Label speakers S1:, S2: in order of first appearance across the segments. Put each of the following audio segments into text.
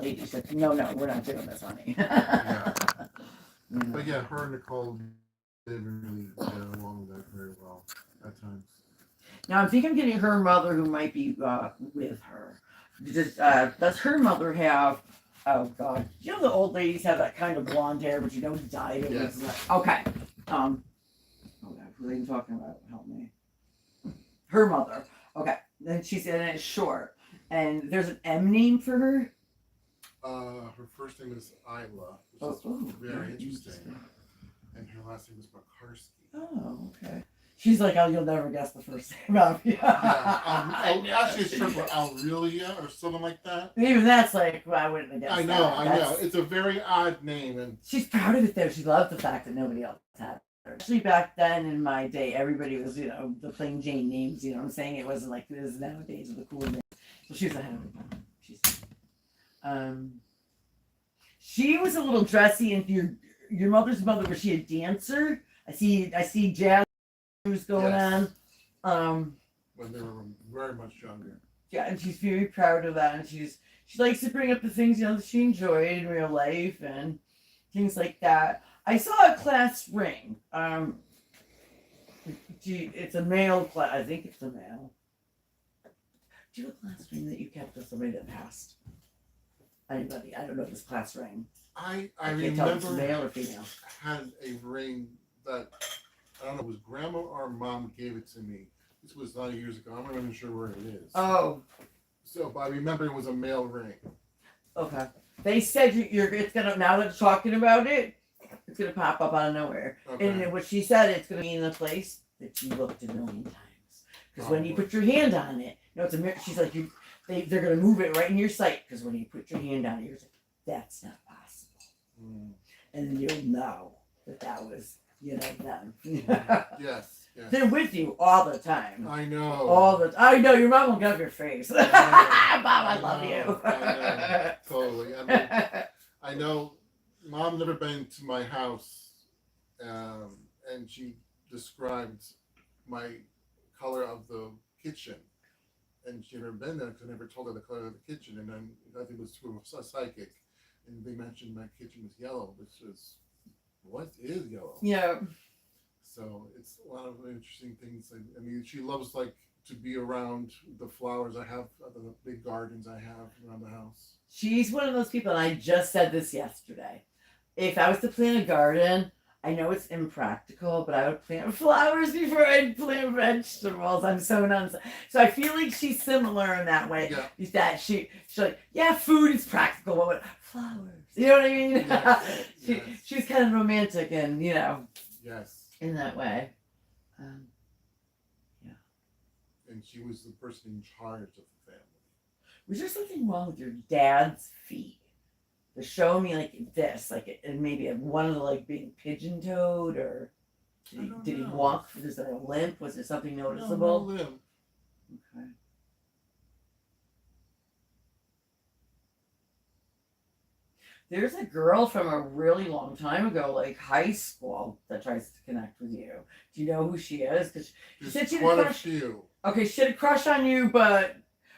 S1: lady said, no, we're not doing this, honey.
S2: Yeah.
S1: You know.
S2: But yeah, her and Nicole didn't really get along that very well at times.
S1: Now I think I'm getting her mother, who might be with her. Does her mother have? Oh God, you know the old ladies have that kind of blonde hair, but you know dyed it.
S2: Yes.
S1: Okay. Oh God, who are you talking about? Help me. Her mother. Okay. Then she said it's short, and there's an M name for her.
S2: Her first name is Isla, which is very interesting, and her last name is Bakarsky.
S1: Oh, okay. She's like, oh, you'll never guess the first name of you.
S2: Actually, it's short for Aurelia or something like that.
S1: Even that's like, well, I wouldn't have guessed.
S2: I know. It's a very odd name, and
S1: she's proud of it though. She loved the fact that nobody else had her. Especially back then in my day, everybody was, the plain Jane names. You know what I'm saying? It wasn't like this nowadays with the cool names. So she was ahead of her time. She was a little dressy, and your mother's mother, was she a dancer? I see jazz going on.
S2: When they were very much younger.
S1: Yeah, and she's very proud of that, and she likes to bring up the things that she enjoyed in real life and things like that. I saw a class ring. It's a male class. I think it's a male. Do you have a class ring that you kept with somebody that passed? Anybody? I don't know this class ring.
S2: I
S1: can't tell if it's
S2: remember
S1: male or female.
S2: had a ring that, I don't know, it was grandma or mom gave it to me. This was a lot of years ago. I'm not even sure where it is.
S1: Oh.
S2: So, but I remember it was a male ring.
S1: Okay. They said it's gonna, now that you're talking about it, it's gonna pop up out of nowhere. Okay. And what she said, it's gonna be in the place that you looked a million times. Because when you put your hand on it, it's a mirror. She's like, they're gonna move it right in your sight. Because when you put your hand on it, you're like, that's not possible. And then you'll know that was, them.
S2: Yes.
S1: They're with you all the time.
S2: I know.
S1: I know. Your mom will get up your face. Mom, I love you.
S2: I know. Totally. I know. Mom never been to my house, and she described my color of the kitchen, and she never been there because I never told her the color of the kitchen, and then I think it was through a psychic, and they mentioned my kitchen was yellow, which is, what is yellow?
S1: Yeah.
S2: So it's a lot of interesting things. I mean, she loves to be around the flowers I have, the big gardens I have around the house.
S1: She's one of those people, and I just said this yesterday. If I was to plant a garden, I know it's impractical, but I would plant flowers before I'd plant vegetables. I'm so nonsense. So I feel like she's similar in that way. Yeah. That she's like, yeah, food is practical, but flowers. You know what I mean? Yes. She's kind of romantic, and
S2: Yes.
S1: In that way. Yeah.
S2: And she was the person in charge of the family.
S1: Was there something wrong with your dad's feet? To show me like this, and maybe one of the being pigeon-toed, or did he walk? Was there a limp? Was there something noticeable?
S2: No limp.
S1: Okay. There's a girl from a really long time ago, high school, that tries to connect with you. Do you know who she is? Because she said she had a crush. Okay, she had a crush on you, but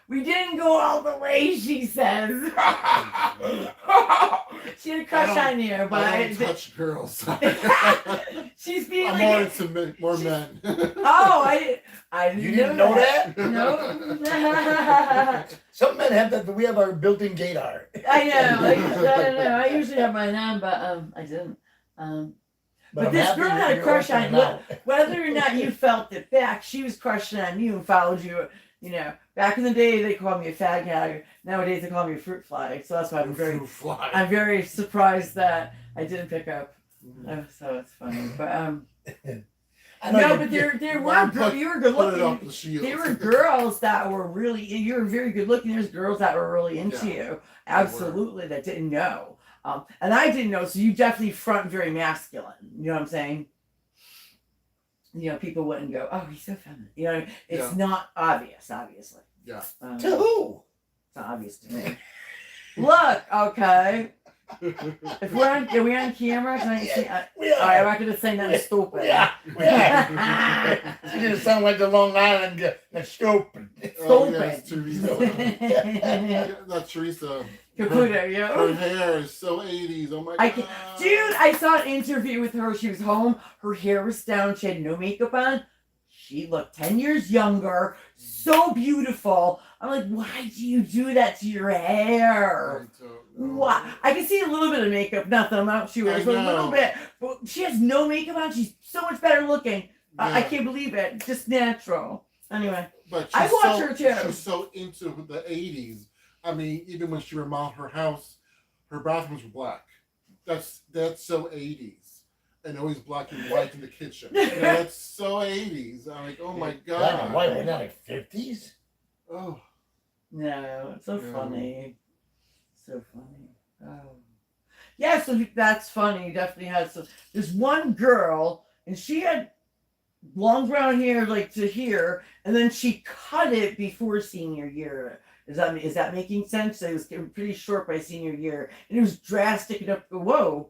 S1: we didn't go all the way, she says. She had a crush on you, but
S2: I don't touch girls.
S1: She's being
S2: I'm more into more men.
S1: Oh, I didn't.
S3: You didn't know that?
S1: No.
S3: Some men have that, but we have our built-in gaydar.
S1: I know. I don't know. I usually have mine on, but I didn't. But this girl had a crush on you. Whether or not you felt it back, she was crushing on you and followed you. Back in the day, they called me a fag hag. Nowadays, they call me a fruit fly. So that's why I'm very surprised that I didn't pick up. So it's funny, but but there were you were good looking. There were girls that were really, you were very good looking. There's girls that were really into you, absolutely, that didn't know, and I didn't know. So you definitely front very masculine. You know what I'm saying? People wouldn't go, oh, he's so feminine. It's not obvious, obviously.
S2: Yeah.
S3: To who?
S1: It's not obvious to me. Look, okay. If are we on camera? Can I see?
S3: We
S1: All right, I'm
S3: are.
S1: not gonna say nothing stupid.
S3: We are. We are. She didn't sound like the Long Island girl. That's stupid.
S2: Oh,
S1: Stupid.
S2: yes, Teresa. Yeah, not Teresa.
S1: Caputo, yeah.
S2: Her hair is so 80s. Oh my
S1: I
S2: god.
S1: can't, dude, I saw an interview with her. She was home. Her hair was down. She had no makeup on. She looked 10 years younger. So beautiful. I'm like, why do you do that to your hair?
S2: I don't know.
S1: Why? I can see a little bit of makeup. Not the amount she wears, but a little
S2: know.
S1: bit. But she has no makeup on. She's so much better looking. I
S2: Yeah.
S1: can't believe it. Just natural. Anyway.
S2: But
S1: I
S2: she's
S1: watch
S2: so,
S1: her too.
S2: She's so into the 80s. I mean, even when she remodeled her house, her bathrooms were black. That's so 80s. And always black and white in the kitchen. You know, that's so 80s. I'm like, oh my
S3: Black and white.
S2: god.
S3: We're not like 50s.
S2: Oh.
S1: No, it's so
S2: Yeah.
S1: funny. So funny. Oh. Yeah, so that's funny. Definitely has some. There's one girl, and she had long brown hair like to here, and then she cut it before senior year. Is that making sense? It was pretty short by senior year, and it was drastic enough to go, whoa.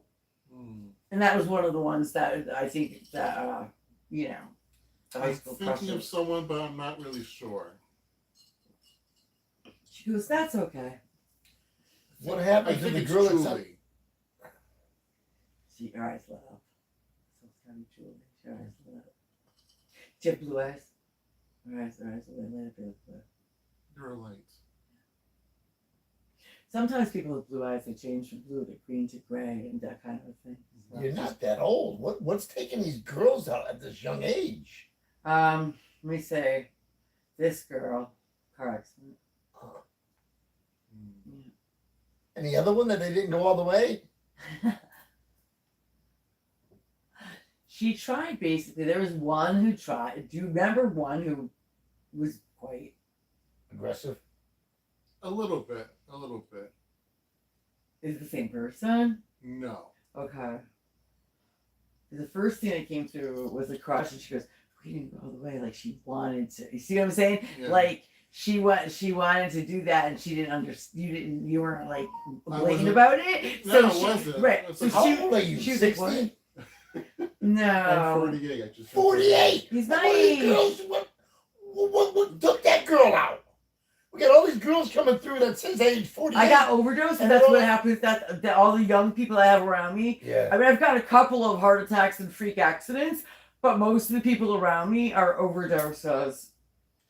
S2: Hmm.
S1: And that was one of the ones that I think that you know, the high
S2: I'm
S1: school
S2: thinking of
S1: crushes.
S2: someone, but I'm not really sure.
S1: She goes, "That's okay."
S3: What
S2: I
S3: happened to
S2: think
S3: the
S2: it's
S3: girl that's
S2: Julie.
S1: See, your eyes lit up. So it's gotta be Julie. Your eyes lit up. Do you have blue eyes? Her eyes are lit up. Blue.
S2: You're right.
S1: Sometimes people with blue eyes, they change from blue to green to gray and that kind of thing.
S3: You're not that old. What's taking these girls out at this young age?
S1: Let me say, this girl, car accident.
S2: Hmm.
S3: And the other one that they didn't go all the way?
S1: She tried basically. There was one who tried. Do you remember one who was quite
S3: Aggressive.
S2: A little bit. A little bit.
S1: is it the same person?
S2: No.
S1: Okay. The first thing that came through was a crush, and she goes, "We didn't go all the way." Like she wanted to. You see what I'm saying?
S2: Yeah.
S1: Like she wanted to do that, and she didn't understand. You weren't like blatant
S2: wasn't-
S1: about it.
S2: No,
S1: So
S2: it
S1: she,
S2: wasn't.
S1: right?
S2: It's
S1: So
S2: like,
S3: How
S1: she,
S3: old are you?
S1: she was like,
S3: 60?
S1: "What?
S2: I'm
S1: No,
S2: 48. I just
S3: 48.
S1: he's
S3: What are these
S1: nice."
S3: girls? What took that girl out? We got all these girls coming through that says age 48.
S1: I got overdosed, and that's what happens. That all the young people I have around me.
S3: Yeah.
S1: I mean, I've got a couple of heart attacks and freak accidents, but most of the people around me are overdoses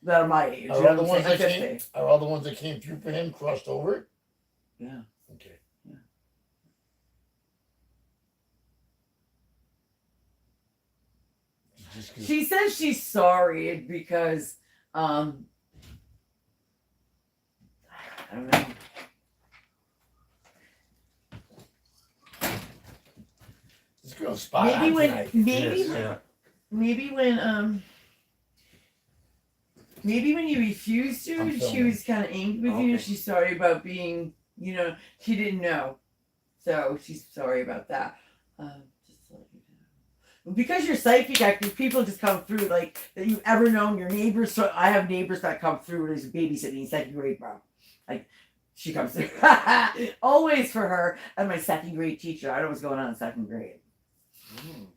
S1: that are my age.
S3: Are
S1: You know
S3: all the
S1: what
S3: ones
S1: I'm
S3: that
S1: saying?
S3: came? Are all the ones that came through for him crossed over?
S1: Yeah.
S3: Okay. Just 'cause-
S1: She says she's sorry because I don't know.
S3: This girl's spot
S1: Maybe
S3: on
S1: when
S3: tonight.
S1: maybe
S3: Yes, yeah.
S1: maybe when you refused to,
S3: I'm
S1: she
S3: filming.
S1: was kind of angry with you.
S3: Okay.
S1: She's sorry about being, she didn't know, so she's sorry about that. Just to let you know. Because you're psychic active, people just come through like that you've ever known. Your neighbors. So I have neighbors that come through. There's a babysitting in second grade, bro. Like she comes through always for her and my second grade teacher. I don't know what's going on in second grade.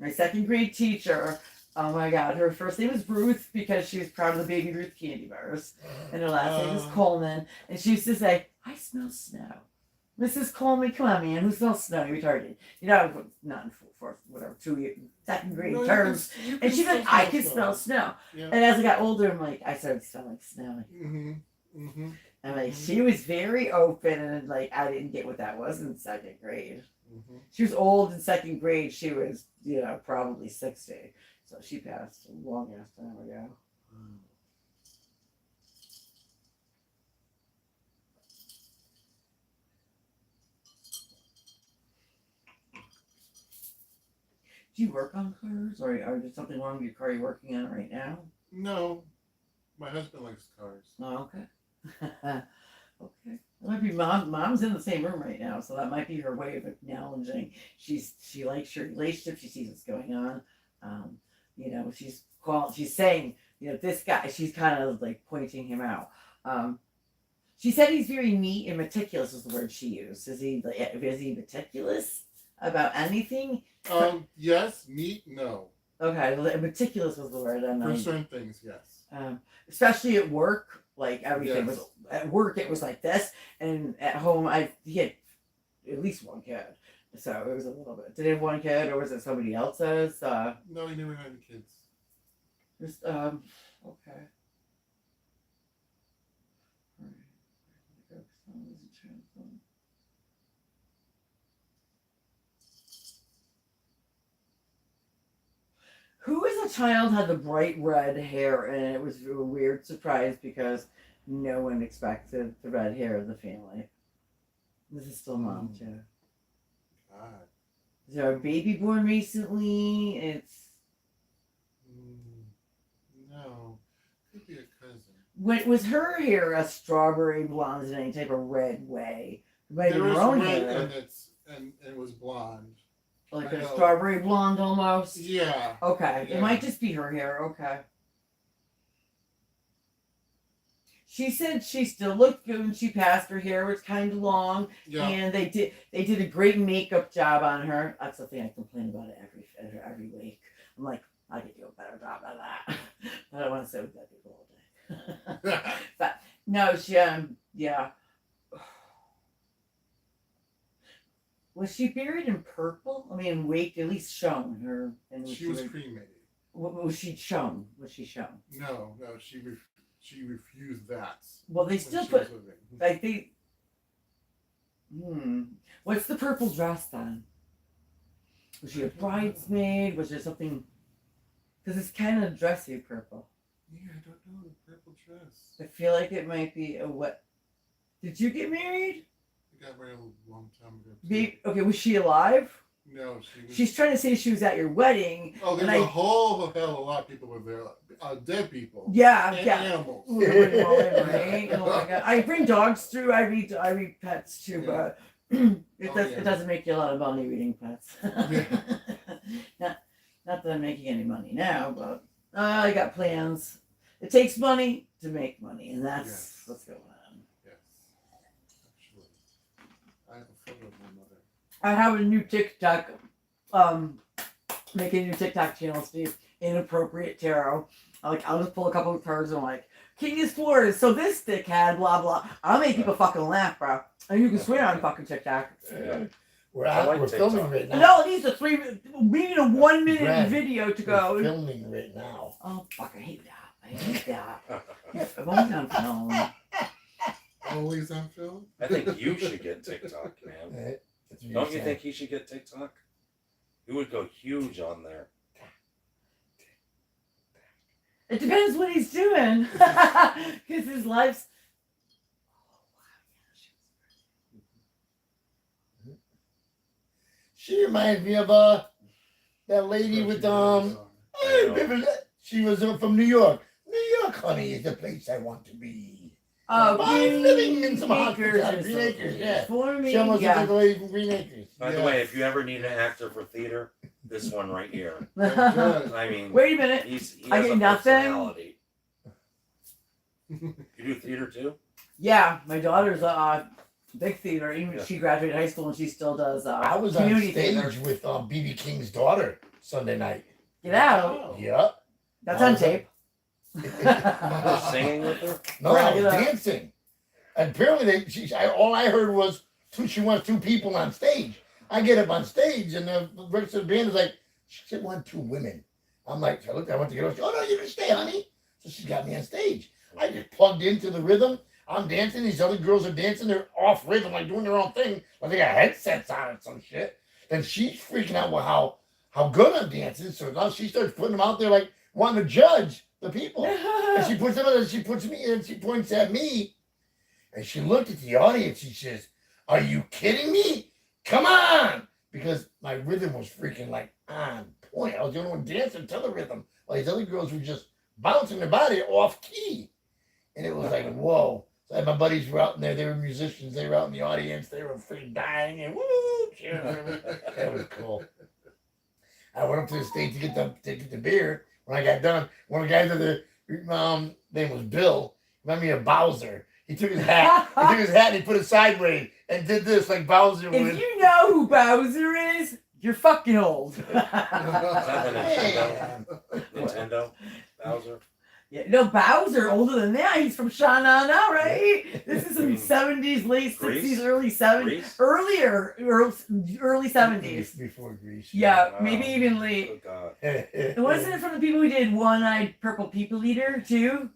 S1: My second grade teacher, oh my god, her first name was Ruth because she was proud of the Baby Ruth candy bars. And her last name was Coleman. And she used to say, "I smell snow." "Mrs. Coleman, come on, man, who smells snow? You're retarded." Not in fourth, whatever, second grade
S2: No,
S1: terms.
S2: you
S1: And she's
S2: still
S1: like, "I can smell snow."
S2: Yeah.
S1: And as I got older, I started smelling snow.
S2: Mm-hmm.
S1: And she was very open, and I didn't get what that was in second grade.
S2: Mm-hmm.
S1: She was old in second grade. She was, probably 60. So she passed a long ass time ago. Do you work on cars, or are there something wrong with your car you're working on right now?
S2: No, my husband likes cars.
S1: Oh, okay. Okay. That might be mom's in the same room right now, so that might be her way of acknowledging she likes your relationship. She sees what's going on. She's saying, this guy. She's kind of like pointing him out. She said he's very neat and meticulous was the word she used. Is he meticulous about anything?
S2: Yes. Neat. No.
S1: Okay, well, meticulous was the word.
S2: For certain things, yes.
S1: Especially at work, like everything
S2: Yes.
S1: was at work. It was like this, and at home, he had at least one kid, so it was a little bit. Did he have one kid, or was it somebody else's?
S2: No, he never had any kids.
S1: Just okay. Who as a child had the bright red hair, and it was a weird surprise because no one expected the red hair of the family. This is still mom too.
S2: God.
S1: Is there a baby born recently? It's
S2: No. Could be a cousin.
S1: when was her hair a strawberry blonde in any type of red way? It might have
S2: There
S1: been
S2: was
S1: her own
S2: red
S1: hair,
S2: and it was blonde.
S1: like
S2: I
S1: a
S2: know.
S1: strawberry blonde almost.
S2: Yeah.
S1: Okay,
S2: Yeah.
S1: it might just be her hair. Okay. She said she still looked good when she passed. Her hair was kind of long,
S2: Yeah.
S1: and they did a great makeup job on her. That's the thing I complain about it every week. I'm like, I could do a better job than that. I don't want to sit with that people all day. But no, she yeah. Was she buried in purple? I mean, wake at least shown her. And
S2: She was cremated.
S1: Was she shown? Was she shown?
S2: No, she refused that.
S1: Well, they
S2: when
S1: still
S2: she
S1: put
S2: was living.
S1: like they. What's the purple dress then? Was she a bridesmaid? Was there something? Because it's kind of dressy purple.
S2: Yeah, I don't know the purple dress.
S1: I feel like it might be a what? Did you get married?
S2: I got married a long time ago.
S1: Okay, was she alive?
S2: No, she was.
S1: She's trying to say she was at your wedding.
S2: Oh, there's a whole hell of a lot of people were there. Dead people.
S1: Yeah,
S2: And
S1: yeah.
S2: animals.
S1: Right? Oh my God. I bring dogs through. I read pets too,
S2: Yeah.
S1: but it doesn't make you a lot of money reading pets. not that I'm making any money now, but I got plans. It takes money to make money, and that's what's going on.
S2: Yes. Actually, I have a photo of my mother.
S1: I have a new TikTok, making a new TikTok channel, Steve. Inappropriate tarot. I'll just pull a couple of cards and I'm like, King is Florida, so this dickhead, blah blah. I'll make people fucking laugh, bro. And you can swear on fucking TikTok.
S3: We're filming right now.
S1: No, it needs we need a 1 minute
S3: Brad,
S1: video to go.
S3: We're filming right now.
S1: Oh fuck, I hate that. I hate that. I'm always on film.
S2: Always on film?
S4: I think you should get TikTok, man. Don't you think he should get TikTok? He would go huge on there.
S1: It depends what he's doing. Because his life's.
S3: She reminds me of that lady with she was from New York. New York, honey, is the place I want to be.
S1: Oh,
S3: I'm living in some
S1: Acres.
S3: hospital. Green Acres, yeah.
S1: For me,
S3: She almost looks like the lady from Green Acres.
S4: By the way, if you ever need an actor for theater, this one right here.
S2: Good.
S4: I mean,
S1: Wait a minute.
S4: he
S1: I
S4: has
S1: get
S4: a
S1: nothing?
S4: personality. You do theater too?
S1: Yeah, my daughter's big theater. Even she graduated high school and she still does
S3: I was on
S1: community
S3: stage
S1: theater.
S3: with B.B. King's daughter Sunday night.
S1: Get out.
S3: Yep.
S1: That's on tape.
S4: You're singing with her?
S3: No, I was
S1: Regular.
S3: dancing. And apparently, all I heard was she wants two people on stage. I get up on stage, and the rest of the band is like, she said want two women. I'm like, I went to get her. Oh, no, you can stay, honey. So she got me on stage. I just plugged into the rhythm. I'm dancing. These other girls are dancing. They're off rhythm, like doing their own thing. Like they got headsets on and some shit. And she's freaking out with how good I'm dancing. So now she starts putting them out there, like wanting to judge the people. And she puts them in, and she puts me in, and she points at me. And she looked at the audience. She says, "Are you kidding me? Come on!" Because my rhythm was freaking like on point. I was the only one dancing to the rhythm. While these other girls were just bouncing their body off key. And it was like, whoa. So I had my buddies were out in there. They were musicians. They were out in the audience. They were freaking dying and woo, cheering. That was cool. I went up to the stage to get the beer. When I got done, one of the guys at the name was Bill. Reminded me of Bowser. He took his hat. And he put it sideways and did this like Bowser would.
S1: If you know who Bowser is, you're fucking old.
S4: Is that the Nintendo? Bowser?
S1: Yeah, no, Bowser older than that. He's from Sha-Na-Na, right? This is some 70s, late 60s, early 70s, early 70s.
S3: Before Greece.
S1: Yeah, maybe even late.
S4: Oh God.
S1: And wasn't it from the people who did One-Eyed Purple People Eater too?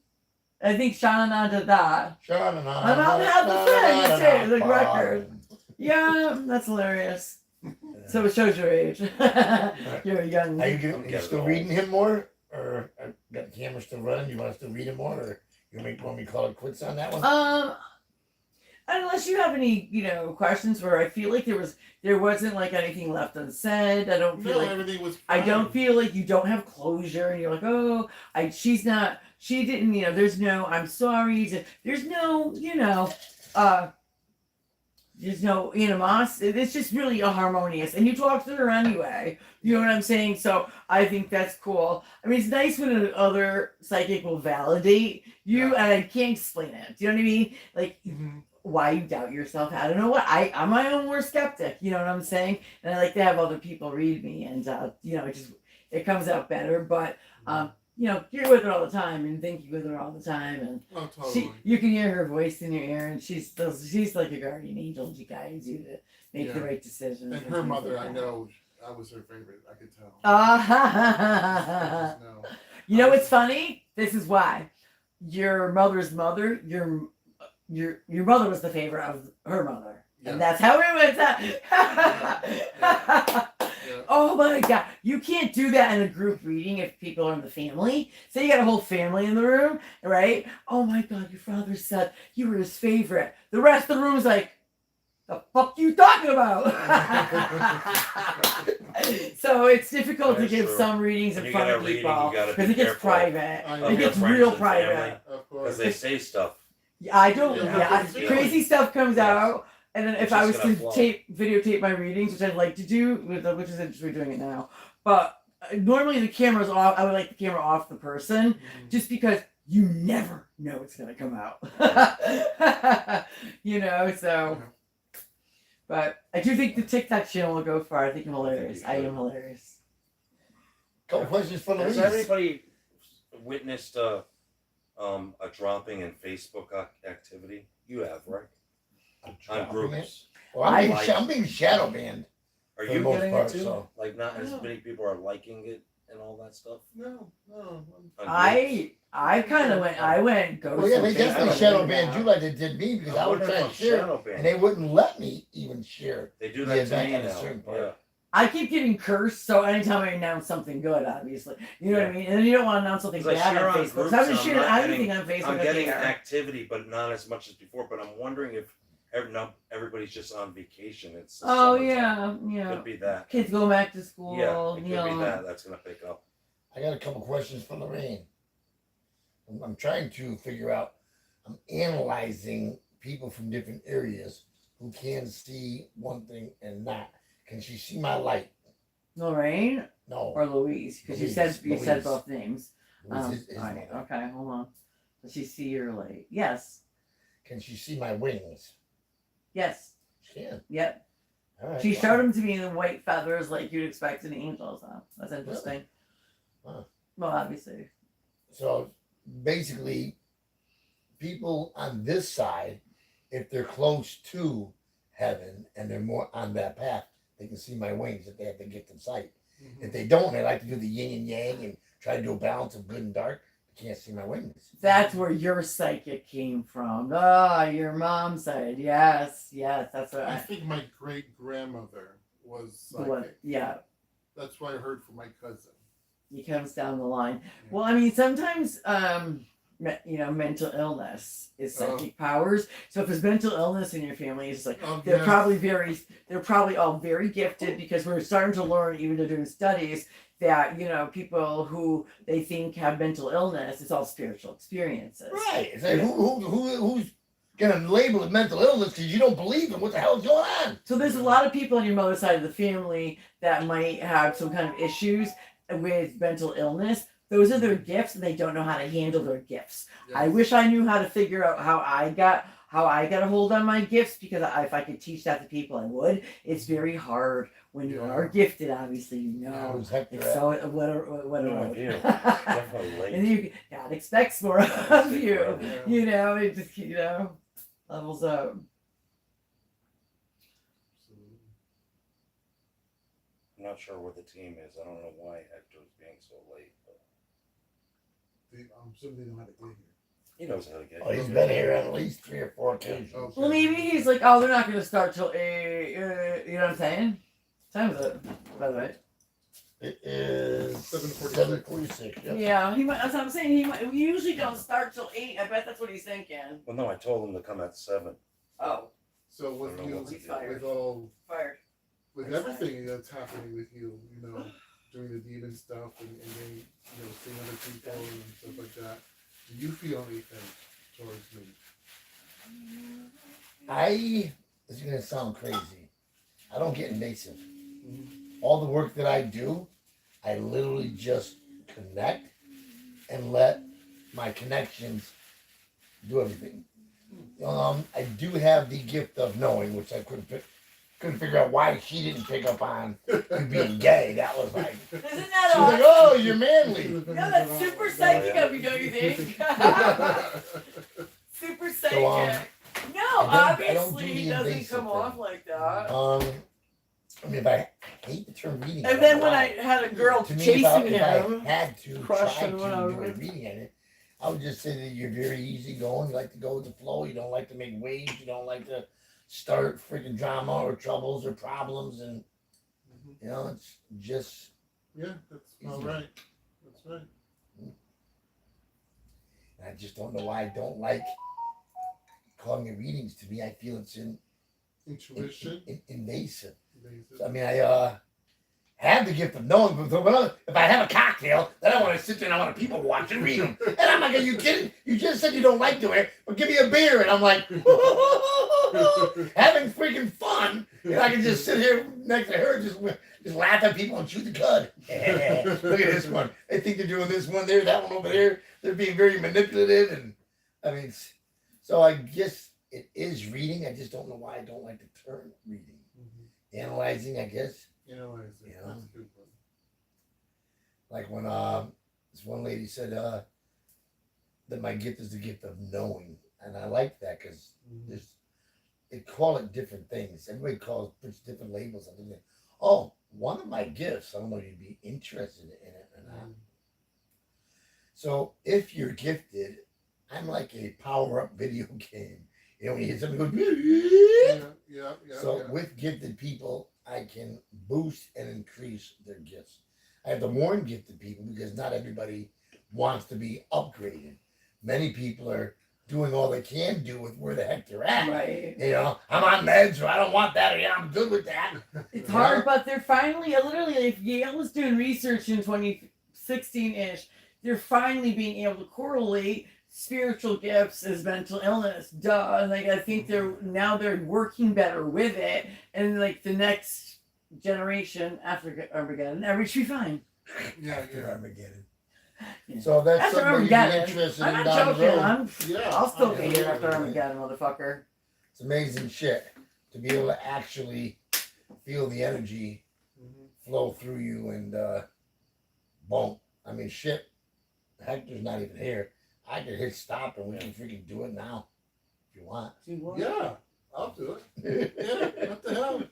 S1: I think Sha-Na-Na did that.
S3: I'm
S1: out the thing, that's it, the record. Yeah, that's hilarious. So it shows your age. You're a young.
S3: Are you still reading him more? Or got the camera still running? You want us to read him more? Or you want me to call it quits on that one?
S1: Unless you have any, questions where I feel like there wasn't like anything left unsaid. I don't feel like
S2: everything was.
S1: I don't feel like you don't have closure and you're like, oh, she didn't, there's no, I'm sorry. There's no, there's no animosity. It's just really harmonious. And you talk to her anyway. You know what I'm saying? So I think that's cool. I mean, it's nice when another psychic will validate you, and I can't explain it. Do you know what I mean? Like, why you doubt yourself? I don't know what. I'm my own worst skeptic. You know what I'm saying? And I like to have other people read me, and, it comes out better. But, you're with her all the time and think you're with her all the time, and
S2: totally.
S1: you can hear her voice in your ear, and she's like a guardian angel. She guides you to make the right decisions.
S2: And her mother, I know, I was her favorite. I could tell.
S1: You know what's funny? This is why. Your mother's mother, your mother was the favorite of her mother, and that's how it went down. Oh my God. You can't do that in a group reading if people are in the family. Say you got a whole family in the room, right? Oh my God, your father said you were his favorite. The rest of the room is like, the fuck you talking about? So it's difficult to give some readings in front of people because it gets private. It gets real private.
S4: Because they say stuff.
S1: I don't. Crazy stuff comes out. And then if I was to videotape my readings, which I'd like to do, which is interesting, we're doing it now. But normally the camera's off. I would like the camera off the person, just because you never know what's gonna come out. So. But I do think the TikTok channel will go far. I think I'm hilarious. I am hilarious.
S3: Couple questions for Louise.
S4: Has anybody witnessed a dropping in Facebook activity? You have, right? On groups.
S3: Well, I'm being shadow banned.
S4: Are you getting it too? So. Like, not as many people are liking it and all that stuff?
S2: No.
S1: I kind of went. I went ghost.
S3: Well, yeah, they definitely shadow banned you like they did me because I was trying to share, and they wouldn't let me even share.
S4: They do that to me
S3: at a certain part.
S4: Yeah.
S1: I keep getting cursed, so anytime I announce something good, obviously, you know what I mean. And then you don't want to announce something bad on Facebook. So I'm just sharing anything on Facebook.
S4: I'm getting activity, but not as much as before. But I'm wondering if everybody's just on vacation. It's
S1: yeah.
S4: Could be that.
S1: Kids go back to school.
S4: Yeah, it could be that. That's gonna pick up.
S3: I got a couple questions for Lorraine. I'm trying to figure out. I'm analyzing people from different areas who can see one thing and not. Can she see my light?
S1: Lorraine?
S3: No.
S1: Or Louise? Because you said both names.
S3: Right,
S1: okay, hold on. Does she see your light? Yes.
S3: Can she see my wings?
S1: Yes.
S3: She can.
S1: Yep.
S3: All right,
S1: she showed them to me in the white feathers like you'd expect an angel. So that's interesting.
S3: Really? Huh.
S1: Well, obviously.
S3: So basically, people on this side, if they're close to heaven and they're more on that path, they can see my wings if they have the gift of sight. If they don't, they like to do the yin and yang and try to do a balance of good and dark. They can't see my wings.
S1: That's where your psychic came from. Your mom's side. Yes, that's what
S2: I think my great grandmother was psychic.
S1: What? Yeah.
S2: That's what I heard from my cousin.
S1: He comes down the line. Well, I mean, sometimes mental illness is psychic powers. So if there's mental illness in your family, it's like they're probably all very gifted, because we're starting to learn, even to do studies, that people who they think have mental illness, it's all spiritual experiences.
S3: Right. It's like who's gonna label it mental illness because you don't believe in what the hell is going on?
S1: So there's a lot of people on your mother's side of the family that might have some kind of issues with mental illness, those are their gifts, and they don't know how to handle their gifts. I
S2: Yes.
S1: wish I knew how to figure out how I got a hold on my gifts, because if I could teach that to people, I would. It's very hard when you are gifted. Obviously, you know.
S3: Who's Hector
S1: It's
S3: at?
S1: so what a
S4: No
S1: road.
S4: idea. Definitely
S1: And
S4: late.
S1: you God expects more of you.
S2: Yeah.
S1: You know, it just levels up.
S2: Absolutely.
S4: I'm not sure what the team is. I don't know why Hector's being so late, but
S2: I'm assuming they know how to get here.
S4: he knows how to get
S3: Oh, he's
S4: here.
S3: been here on at least 3 or 4 occasions.
S2: Okay.
S1: Well, maybe he's like, oh, they're not going to start till 8. You know what I'm saying? What time is it, by the way?
S3: It is
S2: 7:46.
S3: 7:46. Yep.
S1: Yeah, he might. That's what I'm saying. We usually don't start till 8. I bet that's what he's thinking.
S4: Well, no, I told him to come at 7.
S1: Oh,
S2: So with
S4: I don't know
S2: you,
S4: what's
S1: he fired.
S2: with all,
S1: fired.
S2: with everything that's happening with you, you know, doing the demon stuff and then, you know, seeing other people and stuff like that, do you feel anything towards me?
S3: This is gonna sound crazy. I don't get invasive.
S2: Mm-hmm.
S3: All the work that I do, I literally just connect and let my connections do everything. I do have the gift of knowing, which I couldn't figure out why she didn't pick up on you being gay. That was like,
S1: Isn't
S3: she
S1: that
S3: was like,
S1: awesome?
S3: oh, you're manly.
S1: No, that's super psychic of you, don't you think? Super psychic.
S3: So,
S1: no,
S3: I don't
S1: obviously
S3: do
S1: he
S3: the
S1: doesn't
S3: invasive
S1: come off
S3: thing.
S1: like that.
S3: I mean, if I hate the term reading.
S1: And
S3: I
S1: then
S3: don't
S1: when
S3: know
S1: I
S3: why.
S1: had a girl
S3: To me,
S1: chasing
S3: if I
S1: him,
S3: had to
S1: crush
S3: try
S1: him,
S3: to
S1: whatever.
S3: do a reading on it, I would just say that you're very easygoing. You like to go with the flow. You don't like to make waves. You don't like to start freaking drama or troubles or problems. And you know, it's just
S2: Yeah, that's all
S3: Easy.
S2: right. That's right.
S3: I just don't know why I don't like calling it readings. To me, I feel it's
S2: Intuition.
S3: invasive.
S2: Amazing.
S3: So, I mean, I have the gift of knowing, but if I have a cocktail, then I want to sit there and I want to people watch and read them. And I'm like, are you kidding? You just said you don't like doing it, but give me a beer. And I'm like, having freaking fun. And I can just sit here next to her, just laugh at people and chew the cud. Look at this one. They think they're doing this one there, that one over there. They're being very manipulative. And I mean, so I guess it is reading. I just don't know why I don't like the term reading. Analyzing, I guess.
S2: Analyzing.
S3: Yeah.
S2: That's a good one.
S3: Like when this one lady said that my gift is the gift of knowing, and I like that because they call it different things. Everybody puts different labels on it. Oh, one of my gifts. I don't know if you'd be interested in it or not. So if you're gifted, I'm like a power-up video game. You know, when you hit something, it goes.
S2: Yeah.
S3: So with gifted people, I can boost and increase their gifts. I have to warn gifted people because not everybody wants to be upgraded. Many people are doing all they can do with where the heck they're at.
S1: right?
S3: You know, I'm on meds, or I don't want that, or yeah, I'm good with that.
S1: It's hard, but they're finally, literally, if Yale was doing research in 2016-ish, they're finally being able to correlate spiritual gifts as mental illness. Duh. Like, I think they're working better with it, and like the next generation after Armageddon, everything should be fine.
S3: After Armageddon.
S1: Yeah.
S3: So that's
S1: After
S3: something you'd be
S1: Armageddon.
S3: interested
S1: I'm
S3: in
S1: not
S3: down the
S1: joking.
S3: road.
S1: I'll still be
S3: yeah.
S1: here after Armageddon, motherfucker.
S3: It's amazing shit to be able to actually feel the energy flow through you and boom. I mean, shit. Hector's not even here. I could hit stop and we can freaking do it now if you want.
S2: Yeah, I'll do it. Yeah, what the hell?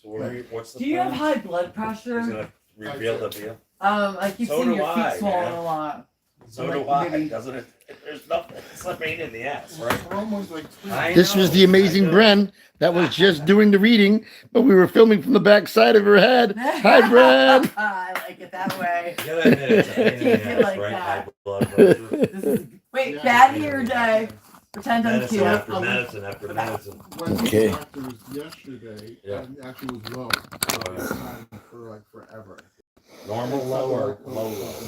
S4: So what's the
S1: Do you have
S4: plan?
S1: high blood
S4: He's
S1: pressure?
S4: gonna reveal the beer.
S1: I keep
S4: So
S1: seeing
S4: do
S1: your
S4: I,
S1: feet swollen
S4: man.
S1: a lot.
S4: So
S1: Like,
S4: do I.
S1: maybe-
S4: Doesn't it? There's nothing. It's a pain in the ass, right?
S2: We're almost like twins.
S4: I
S3: This was
S4: know,
S3: the amazing
S4: I know.
S3: Bren that was just doing the reading, but we were filming from the back side of her head. Hi, Bren.
S1: I like it that way.
S4: You gotta admit it's a pain in
S1: Keep
S4: the
S1: it
S4: ass,
S1: like
S4: right?
S1: that.
S4: High blood pressure.
S1: This is wait,
S2: Yeah.
S1: bad hair day. Pretend I'm
S4: Medicine
S1: cute.
S4: after medicine after medicine.
S2: Went
S3: Okay.
S2: to the doctors yesterday
S4: Yeah.
S2: and actually was low.
S4: Oh, yeah.
S2: For like forever.
S4: Normal low or low low?